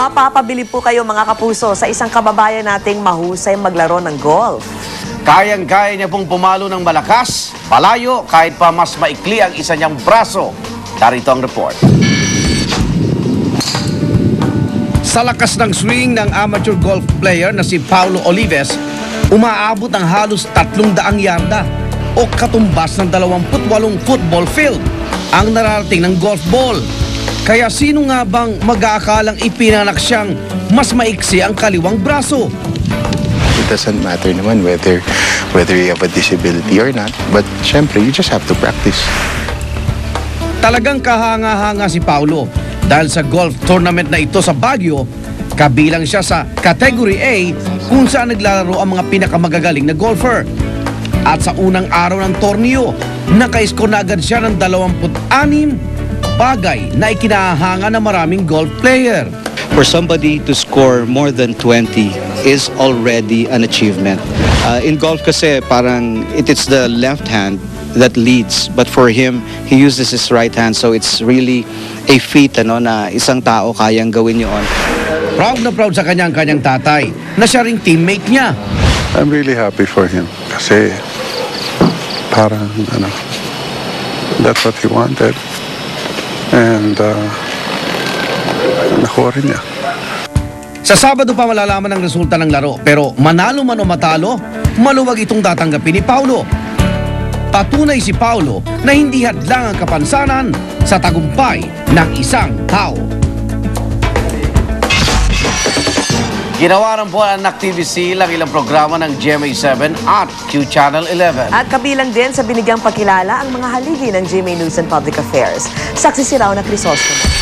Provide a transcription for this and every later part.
Mapapabili po kayo mga kapuso sa isang kababayan nating mahusay maglaro ng golf. Kayang-kaya niya pong pumalo ng malakas, palayo, kahit pa mas maikli ang isa niyang braso. Narito ang report. Sa lakas ng swing ng amateur golf player na si Paulo Olives, umaabot ang halos 300 yarda o katumbas ng 28 football field ang nararating ng golf ball. Kaya sino nga bang mag-aakalang ipinanak siyang mas maiksi ang kaliwang braso? It doesn't matter naman whether you have a disability or not, but syempre you just have to practice. Talagang kahanga-hanga si Paulo dahil sa golf tournament na ito sa Baguio, kabilang siya sa Category A kung saan naglalaro ang mga pinakamagagaling na golfer. At sa unang araw ng torneo, naka-score na agad siya ng 26, bagay na ikinahanga ng maraming golf player. For somebody to score more than 20 is already an achievement. In golf kasi parang it's the left hand that leads, but for him, he uses his right hand, so it's really a feat na isang tao kayang gawin yun. Proud na proud sa kanyang tatay na siya ring teammate niya. I'm really happy for him kasi parang that's what he wanted and nakuha rin niya. Sa Sabado pa malalaman ang resulta ng laro, pero manalo man o matalo, maluwag itong tatanggapin ni Paulo. Patunay si Paulo na hindi hadlang ang kapansanan sa tagumpay ng isang tao. Ginawa ng po ang Anak TVC lang ilang programa ng GMA7 at Q Channel 11. At kabilang din sa binigyang pakilala ang mga haligi ng GMA News and Public Affairs. Saksi si Rauna Crisostomo.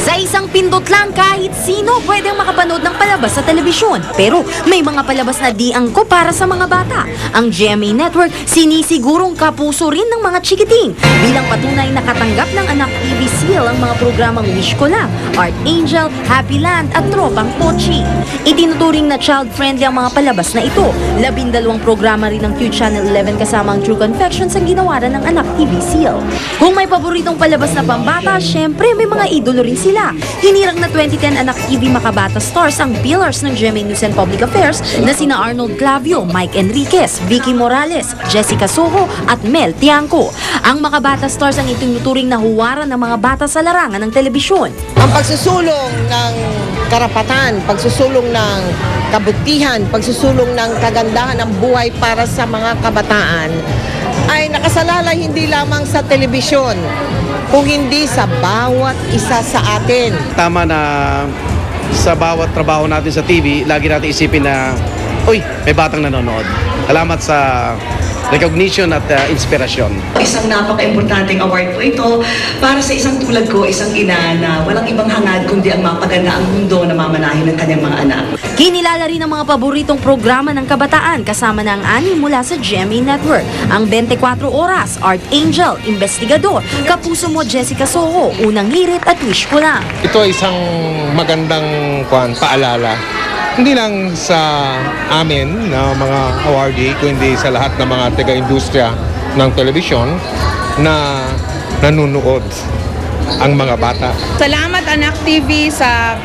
Sa isang pindot lang, kahit sino pwedeng makapanood ng palabas sa telebisyon. Pero may mga palabas na di angko para sa mga bata. Ang GMA Network sinisigurong kapuso rin ng mga chikiting. Bilang patunay na katanggap ng Anak TV Seal ang mga programang Wish Ko Lang, Art Angel, Happy Land at Tropang Pochi. Itinuturing na child-friendly ang mga palabas na ito. 12 programa rin ng Q Channel 11 kasama ang True Confections ang ginawaran ng Anak TV Seal. Kung may paboritong palabas na pambata, syempre may mga idolo rin sila. Hinirang na 2010 Anak TV Makabata Stars ang pillars ng GMA News and Public Affairs na sina Arnold Clavio, Mike Enriquez, Vicky Morales, Jessica Soho at Mel Tiangco. Ang Makabata Stars ang itinuturing na huwaran ng mga bata sa larangan ng telebisyon. Ang pagsusulong ng karapatan, pagsusulong ng kabutihan, pagsusulong ng kagandahan ng buhay para sa mga kabataan ay nakasalalay hindi lamang sa telebisyon, kung hindi sa bawat isa sa atin. Tama na sa bawat trabaho natin sa TV, lagi natin isipin na, uy, may batang nanonood. Salamat sa recognition at inspirasyon. Isang napaka-importanteng award po ito para sa isang tulad ko, isang ina na walang ibang hangad kundi ang mapaganda ang mundo na mamanahin ng kanyang mga anak. Kinilala rin ang mga paboritong programa ng kabataan kasama na ang 6 mula sa GMA Network. Ang 24 Oras, Art Angel, Investigador, Kapuso Mo Jessica Soho, Unang Hirit at Wish Ko Lang. Ito ay isang magandang paalala. Hindi lang sa amin na mga awardee, kundi sa lahat ng mga taga-industriya ng telebisyon na nanunood ang mga bata. Salamat Anak TV sa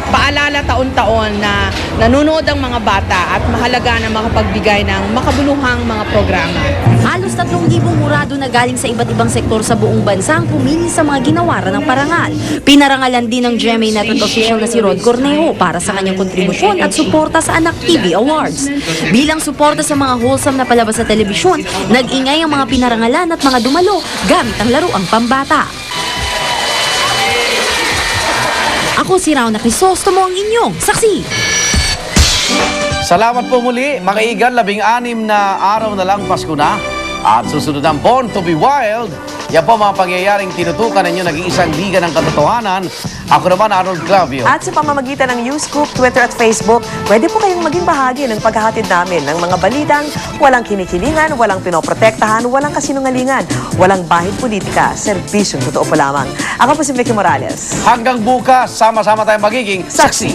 paalala taon-taon na nanonood ang mga bata at mahalaga na makapagbigay ng makabuluhang mga programa. Halos 3,000 murado na galing sa iba't ibang sektor sa buong bansa ang pumili sa mga ginawaran ng parangal. Pinarangalan din ng GMA Network official na si Rod Cornejo para sa kanyang kontribusyon at suporta sa Anak TV Awards. Bilang suporta sa mga wholesome na palabas sa telebisyon, nag-ingay ang mga pinarangalan at mga dumalo gamit ang laruang pambata. Ako si Rauna Crisostomo, ang inyong saksi. Salamat po muli, mga igan, 16 na araw na lang Pasko na. At susunod ang Born to be Wild. Yan po mga pangyayaring tinutukan ninyo naging isang liga ng katotohanan. Ako naman, Arnold Clavio. At sa pamamagitan ng Newscoop, Twitter at Facebook, pwede po kayong maging bahagi ng paghahatid namin ng mga balitang walang kinikilingan, walang pinoprotektahan, walang kasinungalingan, walang bahid politika, serbisyong totoo po lamang. Ako po si Vicky Morales. Hanggang bukas, sama-sama tayong magiging saksi.